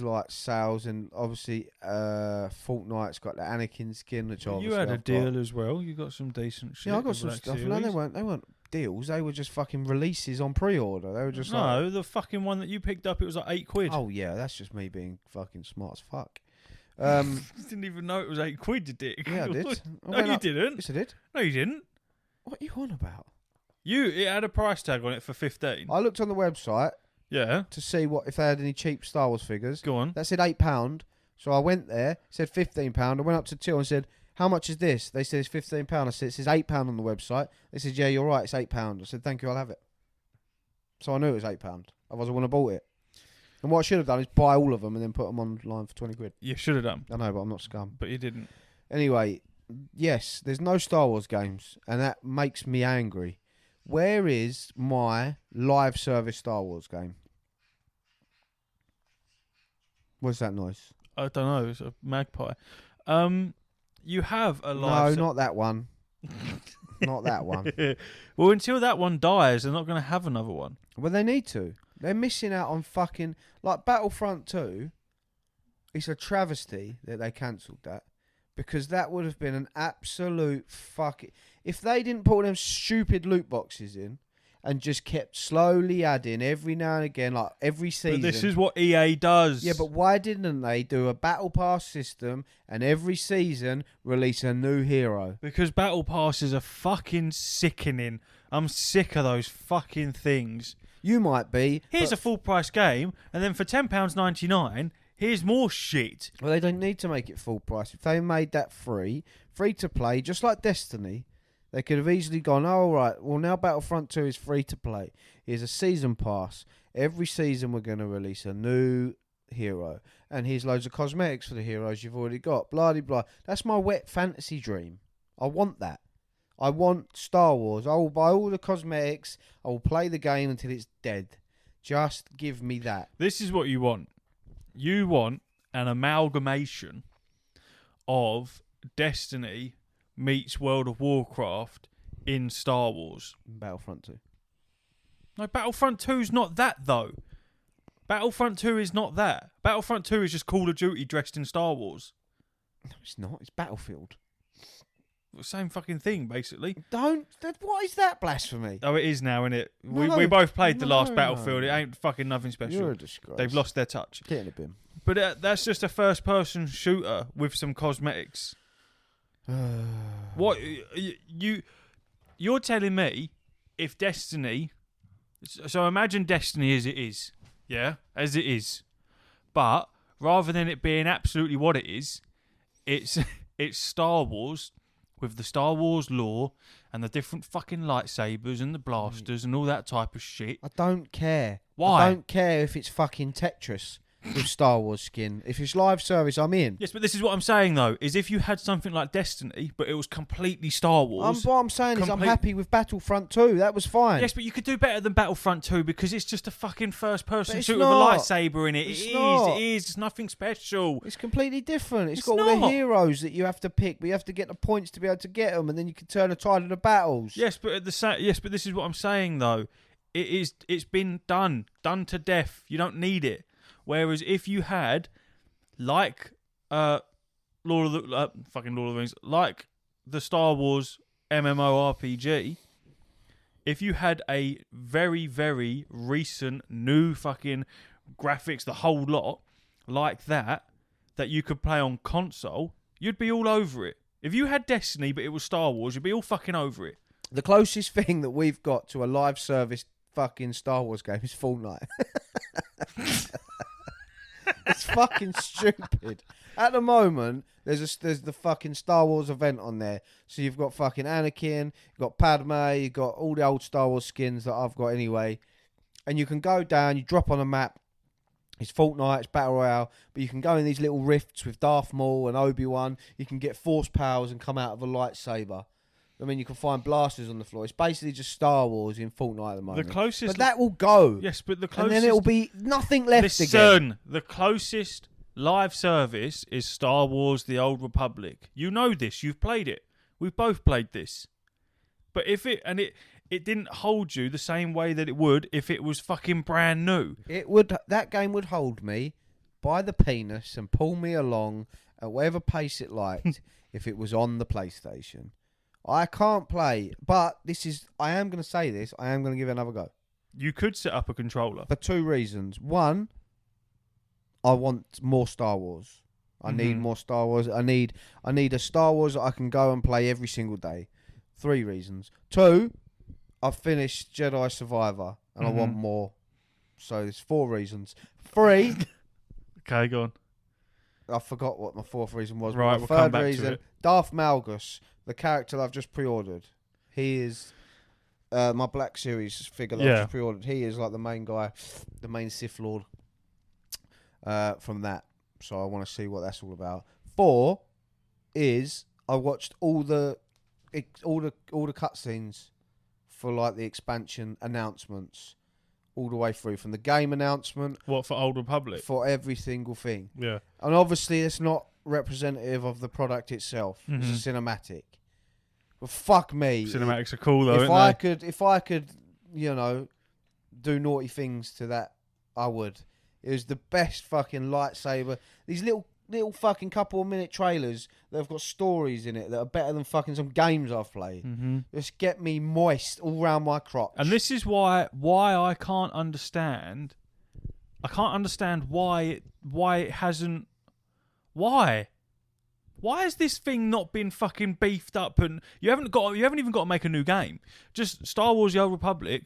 like sales, and obviously Fortnite's got the Anakin skin, which You had a deal as well. You got some decent shit. Yeah, I got with some Black stuff. Series. No, they weren't deals. They were just fucking releases on pre-order. They were just like, No, the fucking one that you picked up, it was like £8. oh yeah, that's just me being fucking smart as fuck. You didn't even know it was £8, you dick. Yeah, I did. No, you didn't. Yes, I did. No, you didn't. What are you on about? It had a price tag on it for 15. I looked on the website Yeah. to see if they had any cheap Star Wars figures. Go on. That said £8. So I went there, said £15. I went up to till and said, how much is this? They said it's £15. I said, it says £8 on the website. They said, yeah, you're right, it's £8. I said, thank you, I'll have it. So I knew it was £8. Otherwise I wouldn't have bought it. And what I should have done is buy all of them and then put them online for 20 quid. You should have done, I know, but I'm not scum. but you didn't. Anyway, yes, there's no Star Wars games, and that makes me angry. Where is my live service Star Wars game? What's that noise? I don't know. It's a magpie. You have a live. No, not that one. Not that one. Well, until that one dies, they're not going to have another one. Well, they need to. They're missing out on fucking... Like, Battlefront 2, it's a travesty that they cancelled that. Because that would have been an absolute fucking... If they didn't put them stupid loot boxes in and just kept slowly adding every now and again, like every season... But this is what EA does. Yeah, but why didn't they do a Battle Pass system and every season release a new hero? Because Battle Passes are fucking sickening. I'm sick of those fucking things. You might be. Here's a full price game, and then for £10.99, here's more shit. Well, they don't need to make it full price. If they made that free to play, just like Destiny, they could have easily gone, oh, all right, well, now Battlefront 2 is free to play. Here's a season pass. Every season we're going to release a new hero. And here's loads of cosmetics for the heroes you've already got. Blah, blah, blah. That's my wet fantasy dream. I want that. I want Star Wars. I will buy all the cosmetics. I will play the game until it's dead. Just give me that. This is what you want. You want an amalgamation of Destiny meets World of Warcraft in Star Wars. Battlefront 2. No, Battlefront 2's not that, though. Battlefront 2 is not that. Battlefront 2 is just Call of Duty dressed in Star Wars. No, it's not. It's Battlefield. Same fucking thing, basically. What is that blasphemy? Oh, it is now, isn't it? No, we both played the last no. Battlefield. It ain't fucking nothing special. You're a disgrace. They've lost their touch. Get in the bin. But that's just a first-person shooter with some cosmetics. What you're telling me? If Destiny, so imagine Destiny as it is, yeah, as it is, but rather than it being absolutely what it is, it's Star Wars with the Star Wars lore and the different fucking lightsabers and the blasters and all that type of shit. I don't care. Why? I don't care if it's fucking Tetris. with Star Wars skin. If it's live service, I'm in. Yes, but this is what I'm saying though: is if you had something like Destiny, but it was completely Star Wars. What I'm saying is I'm happy with Battlefront 2. That was fine. Yes, but you could do better than Battlefront 2 because it's just a fucking first-person shooter with a not. lightsaber in it. It's It not. is. It's nothing special. It's completely different. It's got all the not. heroes that you have to pick, but you have to get the points to be able to get them, and then you can turn the tide of the battles. Yes, but but this is what I'm saying though. It's been done to death. You don't need it. Whereas if you had, like, Lord of the Rings, like the Star Wars MMORPG, if you had a very, very recent new fucking graphics, the whole lot, like that you could play on console, you'd be all over it. If you had Destiny but it was Star Wars, you'd be all fucking over it. The closest thing that we've got to a live service fucking Star Wars game is Fortnite. It's fucking stupid. At the moment, there's the fucking Star Wars event on there. So you've got fucking Anakin, you've got Padme, you've got all the old Star Wars skins that I've got anyway. And you can go down, you drop on a map. It's Fortnite, it's Battle Royale, but you can go in these little rifts with Darth Maul and Obi-Wan. You can get force powers and come out of a lightsaber. I mean, you can find blasters on the floor. It's basically just Star Wars in Fortnite at the moment. The closest, but that will go. Yes, but the closest, and then it will be nothing left again. The closest live service is Star Wars: The Old Republic. You know this. You've played it. We've both played this. But if it didn't hold you the same way that it would if it was fucking brand new. It would. That game would hold me by the penis and pull me along at whatever pace it liked if it was on the PlayStation. I can't play, but I am going to say this, I am going to give it another go. You could set up a controller. For two reasons. One, I want more Star Wars. I need more Star Wars. I need a Star Wars that I can go and play every single day. 3 reasons. 2, I've finished Jedi Survivor and I want more. So there's 4 reasons. 3. Okay, go on. I forgot what my 4th reason was. Right, my we'll come 3rd back reason, to it. Darth Malgus, the character I've just pre-ordered. He is my Black Series figure that I've just pre-ordered. He is like the main guy, the main Sith Lord from that. So I want to see what that's all about. 4 is I watched all the cutscenes for like the expansion announcements all the way through, from the game announcement. What, for Old Republic? For every single thing. Yeah. And obviously it's not representative of the product itself. Mm-hmm. It's a cinematic. But fuck me. Cinematics are cool though, if I could, do naughty things to that, I would. It was the best fucking lightsaber. These little fucking couple of minute trailers that have got stories in it that are better than fucking some games I've played. Just get me moist all around my crotch. And this is why I can't understand. I can't understand why it hasn't. Why has this thing not been fucking beefed up? And you haven't even got to make a new game. Just Star Wars: The Old Republic,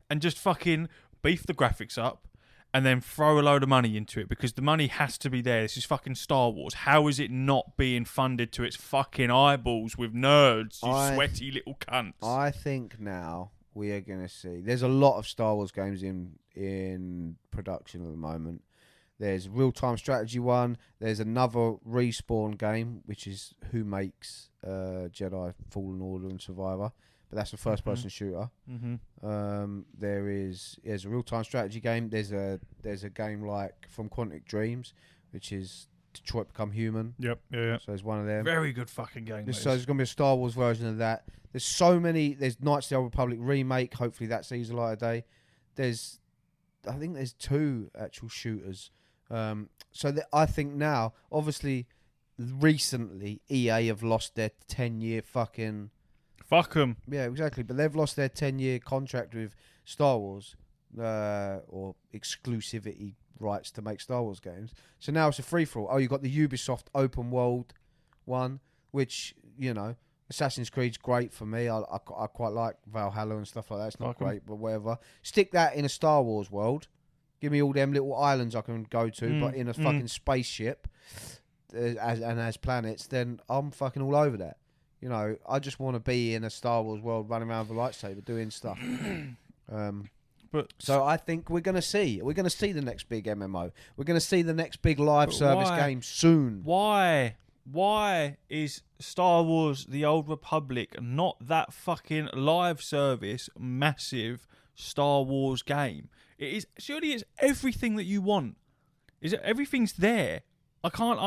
and just fucking beef the graphics up. And then throw a load of money into it, because the money has to be there. This is fucking Star Wars. How is it not being funded to its fucking eyeballs with nerds, you sweaty little cunts? I think now we are going to see. There's a lot of Star Wars games in production at the moment. There's a real-time strategy one. There's another Respawn game, which is who makes Jedi Fallen Order and Survivor. But that's a first-person shooter. There's a real-time strategy game. There's a game like from Quantic Dreams, which is Detroit Become Human. Yep, yeah. So there's one of them. Very good fucking game. So there's going to be a Star Wars version of that. There's so many. There's Knights of the Old Republic remake. Hopefully that sees the light of day. I think there's 2 actual shooters. I think now, obviously, recently EA have lost their 10-year fucking. Fuck them. Yeah, exactly. But they've lost their 10-year contract with Star Wars, or exclusivity rights to make Star Wars games. So now it's a free-for-all. Oh, you've got the Ubisoft open world one, which, Assassin's Creed's great for me. I quite like Valhalla and stuff like that. It's not great, but whatever. Stick that in a Star Wars world. Give me all them little islands I can go to, but in a fucking spaceship as planets, then I'm fucking all over that. I just want to be in a Star Wars world running around with a lightsaber doing stuff. But So I think we're going to see the next big MMO. We're going to see the next big live service game soon. Why? Why is Star Wars: The Old Republic not that fucking live service, massive Star Wars game? It is. Surely it's everything that you want. Is it? Everything's there. I can't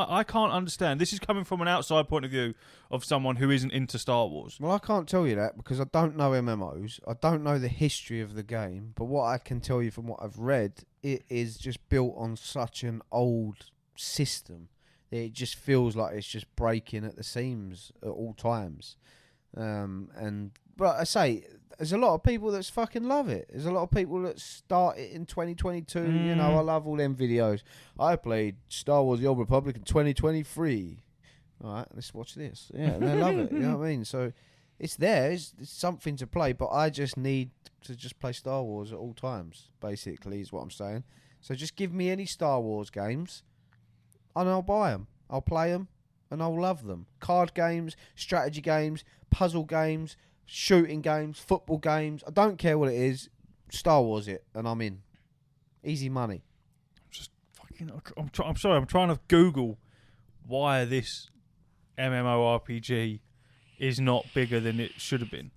understand. This is coming from an outside point of view of someone who isn't into Star Wars. Well, I can't tell you that because I don't know MMOs. I don't know the history of the game. But what I can tell you from what I've read, it is just built on such an old system that it just feels like it's just breaking at the seams at all times. But I say, there's a lot of people that fucking love it. There's a lot of people that start it in 2022. You know, I love all them videos. I played Star Wars: The Old Republic in 2023. All right, let's watch this. Yeah, and they love it. You know what I mean? So it's there. It's something to play, but I just need to just play Star Wars at all times, basically, is what I'm saying. So just give me any Star Wars games, and I'll buy them. I'll play them, and I'll love them. Card games, strategy games, puzzle games, shooting games, football games. I don't care what it is. Star Wars it, and I'm in. Easy money. I'm sorry. I'm trying to Google why this MMORPG is not bigger than it should have been,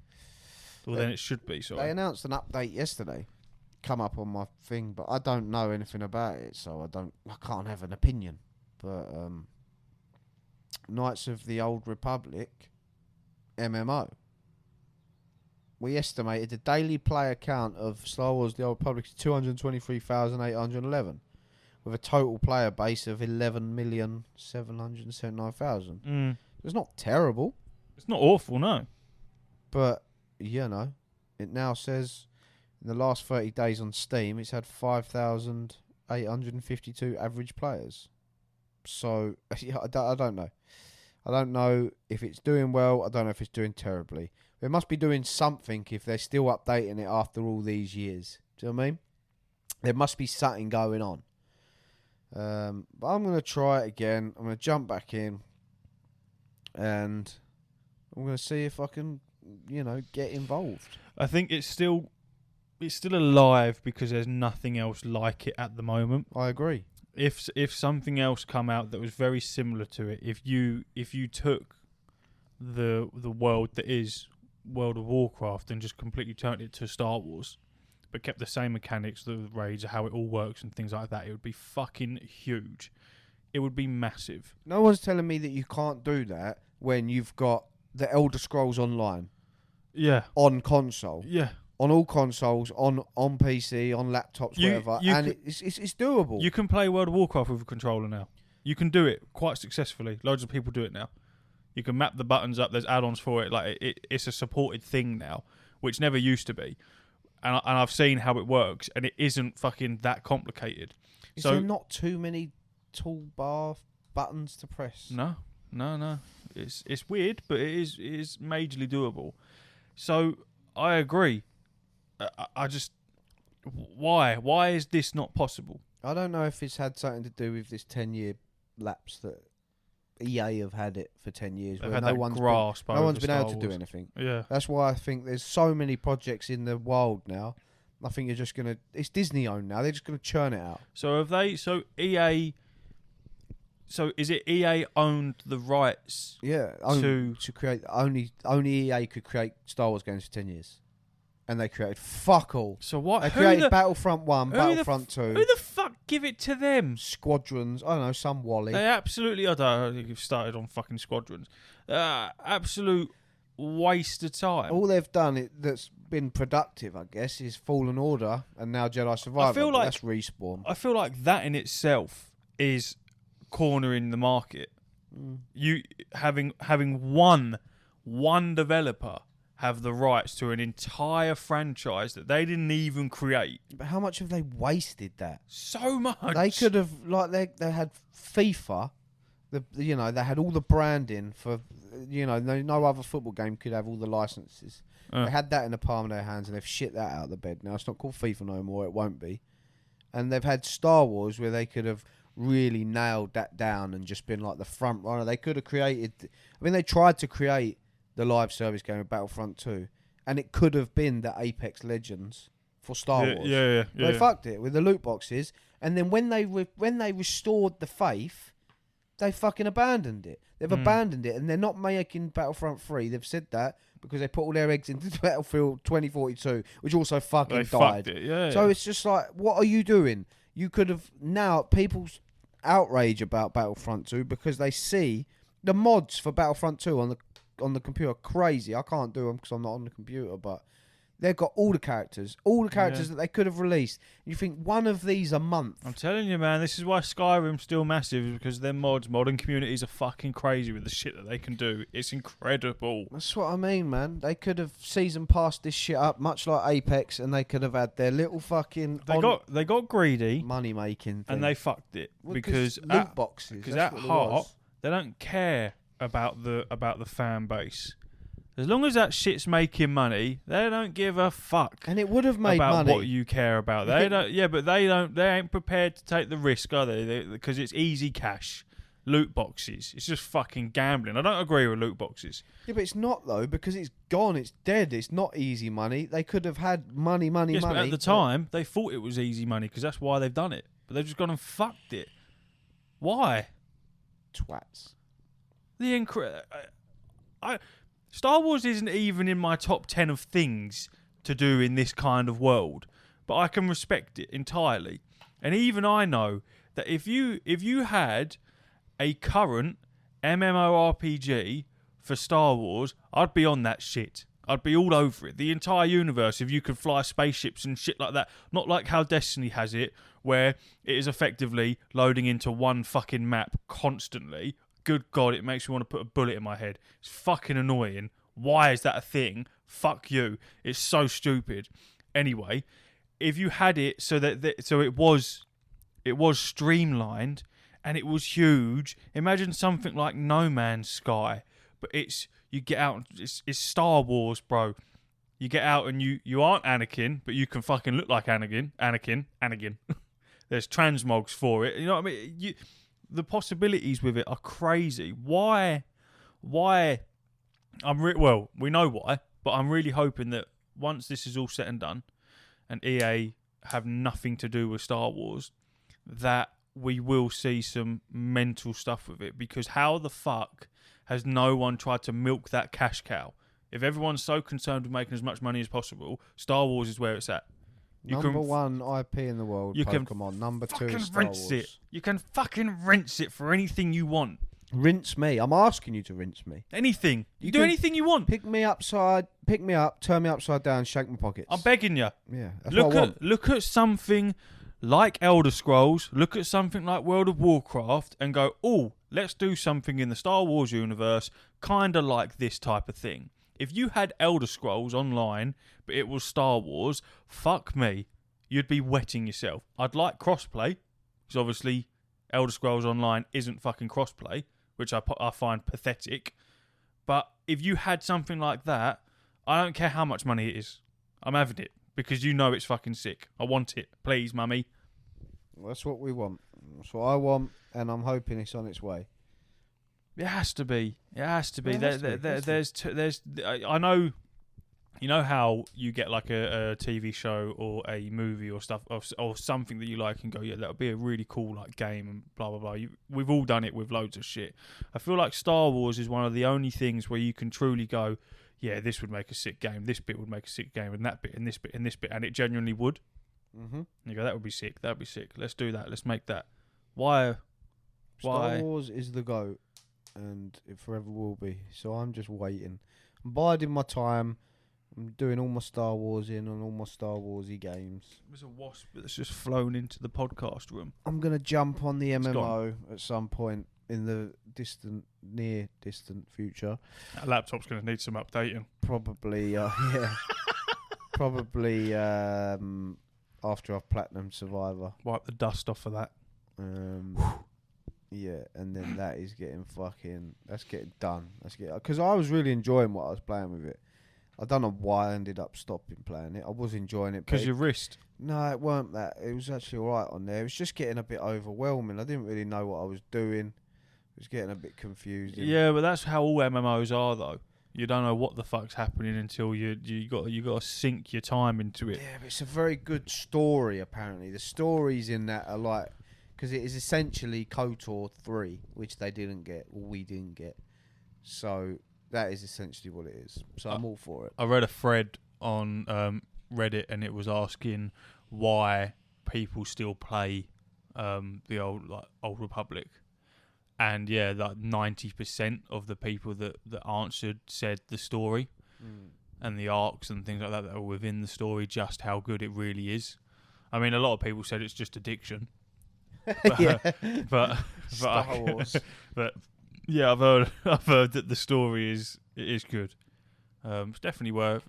or than it should be. Sorry. They announced an update yesterday. Come up on my thing, but I don't know anything about it, so I can't have an opinion. But Knights of the Old Republic MMO. We estimated the daily player count of Star Wars The Old Republic is 223,811, with a total player base of 11,779,000. It's not terrible. It's not awful, no. But, you know, it now says in the last 30 days on Steam, it's had 5,852 average players. So, yeah, I don't know. I don't know if it's doing well. I don't know if it's doing terribly. They must be doing something if they're still updating it after all these years. Do you know what I mean? There must be something going on. But I'm going to try it again. I'm going to jump back in. And I'm going to see if I can, get involved. I think it's still alive because there's nothing else like it at the moment. I agree. If something else come out that was very similar to it, if you took the world that is World of Warcraft and just completely turned it to Star Wars, but kept the same mechanics, the raids, how it all works and things like that, it would be fucking huge. It would be massive. No one's telling me that you can't do that when you've got the Elder Scrolls Online. Yeah. On console. Yeah. On all consoles, on PC, on laptops, whatever, and it's doable. You can play World of Warcraft with a controller now. You can do it quite successfully. Loads of people do it now. You can map the buttons up. There's add-ons for it. Like it's a supported thing now, which never used to be. And I've seen how it works, and it isn't fucking that complicated. Is there not too many toolbar buttons to press? No. It's weird, but it is majorly doable. So I agree. I just why is this not possible? I don't know if it's had something to do with this 10-year lapse that EA have had it for 10 years. They've where had no one's been able to do anything. Yeah, that's why I think there's so many projects in the wild now. I think you're just gonna. It's Disney owned now. They're just gonna churn it out. So have they? So EA. So is it EA owned the rights? Yeah, to create only EA could create Star Wars games for 10 years. And they created fuck all. So what? They created Battlefront 1, Battlefront 2. Who the fuck give it to them? Squadrons. I don't know, some Wally. They absolutely... I don't think you've started on fucking Squadrons. Absolute waste of time. All they've done that's been productive, I guess, is Fallen Order and now Jedi Survivor. I feel like that's Respawn. I feel like that in itself is cornering the market. You having one developer have the rights to an entire franchise that they didn't even create. But how much have they wasted that? So much. They could have, they had FIFA. They had all the branding for, no other football game could have all the licenses. They had that in the palm of their hands and they've shit that out of the bed. Now it's not called FIFA no more. It won't be. And they've had Star Wars where they could have really nailed that down and just been like the front runner. They could have created. They tried to create the live service game of Battlefront 2, and it could have been the Apex Legends for Star Wars. They fucked it with the loot boxes, and then when they restored the faith, they fucking abandoned it. They've abandoned it, and they're not making Battlefront 3. They've said that because they put all their eggs into Battlefield 2042, which also fucking died. Fucked it, So it's just like, what are you doing? You could have now people's outrage about Battlefront 2 because they see the mods for Battlefront 2 on the computer crazy. I can't do them because I'm not on the computer, but they've got all the characters that they could have released. You think one of these a month? I'm telling you, man, this is why Skyrim's still massive, because their modern communities are fucking crazy with the shit that they can do. It's incredible. That's what I mean, man. They could have season passed this shit up, much like Apex, and they could have had their little fucking they got greedy money making thing. and they fucked it because loot boxes. Because at heart they don't care about the fan base. As long as that shit's making money, they don't give a fuck. And it would have made about money. What you care about. They don't. Yeah, but they don't. They ain't prepared to take the risk, are they? Because it's easy cash, loot boxes. It's just fucking gambling. I don't agree with loot boxes. Yeah, but it's not though, because it's gone. It's dead. It's not easy money. They could have had money. Yes, but at the time they thought it was easy money because that's why they've done it. But they've just gone and fucked it. Why? Twats. Star Wars isn't even in my top 10 of things to do in this kind of world, but I can respect it entirely. And even I know that if you had a current MMORPG for Star Wars, I'd be on that shit. I'd be all over it. The entire universe, if you could fly spaceships and shit like that. Not like how Destiny has it, where it is effectively loading into one fucking map constantly. Good God, it makes me want to put a bullet in my head. It's fucking annoying. Why is that a thing? Fuck you. It's so stupid. Anyway, if you had it so it was streamlined and it was huge. Imagine something like No Man's Sky, but you get out. It's Star Wars, bro. You get out and you aren't Anakin, but you can fucking look like Anakin. There's transmogs for it. You know what I mean? The possibilities with it are crazy. Why? Well, we know why, but I'm really hoping that once this is all said and done, and EA have nothing to do with Star Wars, that we will see some mental stuff with it. Because how the fuck has no one tried to milk that cash cow? If everyone's so concerned with making as much money as possible, Star Wars is where it's at. Number one IP in the world, Pokemon. Number two, Star Wars. It. You can fucking rinse it for anything you want. Rinse me. I'm asking you to rinse me. Anything. You do anything you want. Pick me up, turn me upside down, shake my pockets. I'm begging you. Yeah, that's what I want. Look at something like Elder Scrolls, look at something like World of Warcraft and go, oh, let's do something in the Star Wars universe, kind of like this type of thing. If you had Elder Scrolls online, but it was Star Wars, fuck me, you'd be wetting yourself. I'd like crossplay, because obviously Elder Scrolls Online isn't fucking crossplay, which I find pathetic. But if you had something like that, I don't care how much money it is. I'm having it, because you know it's fucking sick. I want it. Please, mummy. That's what we want. That's what I want, and I'm hoping it's on its way. It has to be. It has to be. There's I know. You know how you get like a TV show or a movie or stuff or something that you like and go, yeah, that would be a really cool like game and blah blah blah. We've all done it with loads of shit. I feel like Star Wars is one of the only things where you can truly go, yeah, this would make a sick game. This bit would make a sick game, and that bit, and this bit, and this bit, and it genuinely would. Mm-hmm. You go, that would be sick. That would be sick. Let's do that. Let's make that. Why? Star Wars is the GOAT, and it forever will be. So I'm just waiting. I'm biding my time. I'm doing all my Star Wars in and all my Star Warsy games. There's a wasp that's just flown into the podcast room. I'm going to jump on the MMO at some point in the near distant future. That laptop's going to need some updating. Probably, yeah. Probably after I've platinum Survivor. Wipe the dust off of that. Yeah, and then that is getting that's getting done. Because I was really enjoying what I was playing with it. I don't know why I ended up stopping playing it. I was enjoying it. Because your wrist? No, it weren't that. It was actually alright on there. It was just getting a bit overwhelming. I didn't really know what I was doing. It was getting a bit confusing. Yeah, but that's how all MMOs are, though. You don't know what the fuck's happening until you got to sink your time into it. Yeah, but it's a very good story. Apparently, the stories in that are like, because it is essentially KOTOR 3, which they didn't get, or we didn't get. So that is essentially what it is. So I'm all for it. I read a thread on Reddit, and it was asking why people still play the old Republic. And yeah, like 90% of the people that answered said the story and the arcs and things like that are within the story, just how good it really is. I mean, a lot of people said it's just addiction. But, Yeah, but Star Wars. but yeah, I've heard that the story is good. It's definitely worth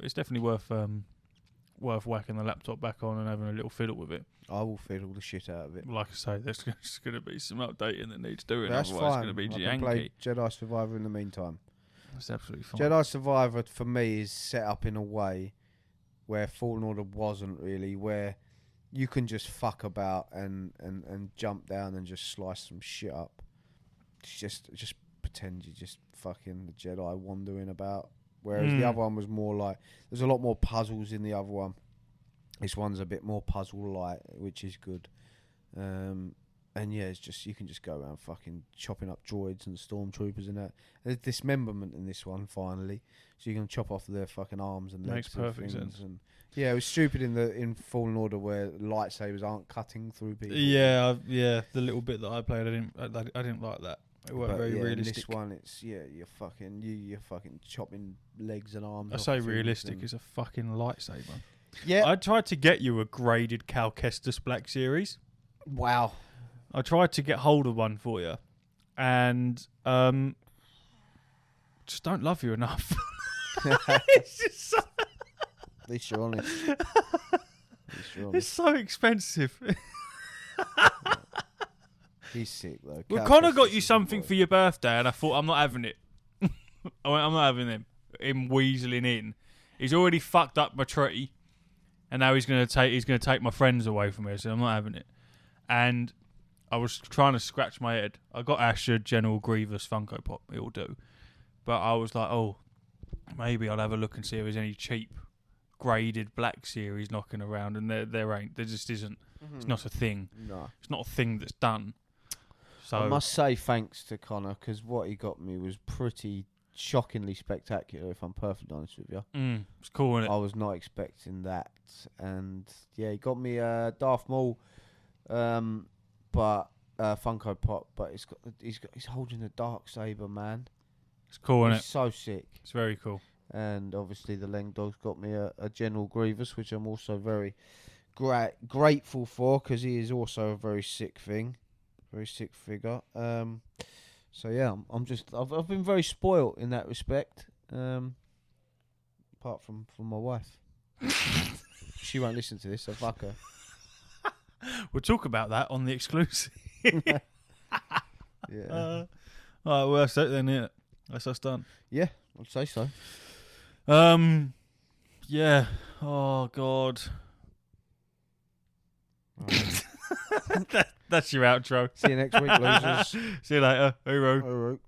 whacking the laptop back on and having a little fiddle with it. I will fiddle the shit out of it. Like I say, there's going to be some updating that needs doing. That's Otherwise, fine. it's going to be I can play janky. Jedi Survivor in the meantime. That's absolutely fine. Jedi Survivor for me is set up in a way where Fallen Order wasn't really, where you can just fuck about and jump down and just slice some shit up. It's just pretend you're just fucking the Jedi wandering about. Whereas the other one was more like, there's a lot more puzzles in the other one. This one's a bit more puzzle-like, which is good. And yeah, it's just, you can just go around fucking chopping up droids and stormtroopers and that. There's dismemberment in this one, finally. So you can chop off their fucking arms and legs. Makes perfect and things. sense. And yeah, it was stupid in Fallen Order where lightsabers aren't cutting through people. Yeah, the little bit that I played, I didn't like that. It wasn't very realistic. In this one, it's you're fucking chopping legs and arms. I off say things realistic and- is a fucking lightsaber. Yeah. I tried to get you a graded Cal Kestis Black Series. Wow. I tried to get hold of one for you, and just don't love you enough. It's just so, At least you're honest. it's so expensive. He's sick though. Well, Cal Connor got Kestis you is something the for your birthday, and I thought, I'm not having it. I went, I'm not having him weaseling in. He's already fucked up my tree, and now he's gonna take my friends away from me. So I'm not having it. And I was trying to scratch my head. I got Asher General Grievous Funko Pop. It'll do. But I was like, oh, maybe I'll have a look and see if there's any cheap graded Black Series knocking around, and there ain't. There just isn't. It's not a thing. No. It's not a thing that's done. So I must say thanks to Connor, because what he got me was pretty shockingly spectacular, if I'm perfectly honest with you. it's cool, isn't I it? was not expecting that. And yeah, he got me a Darth Maul but Funko Pop, but he's holding a dark saber, man. It's cool, isn't It's it? so sick. It's very cool. And obviously the Leng Dog's got me a General Grievous, which I'm also very grateful for, because he is also a very sick figure. So yeah, I've been very spoilt in that respect. Apart from my wife, she won't listen to this, so fuck her. We'll talk about that on the exclusive. Yeah, Alright, well, that's it then, yeah. That's us done. yeah, I'd say so. Yeah. Oh, God. That's your outro. See you next week, losers. See you later. Hooroo. All right.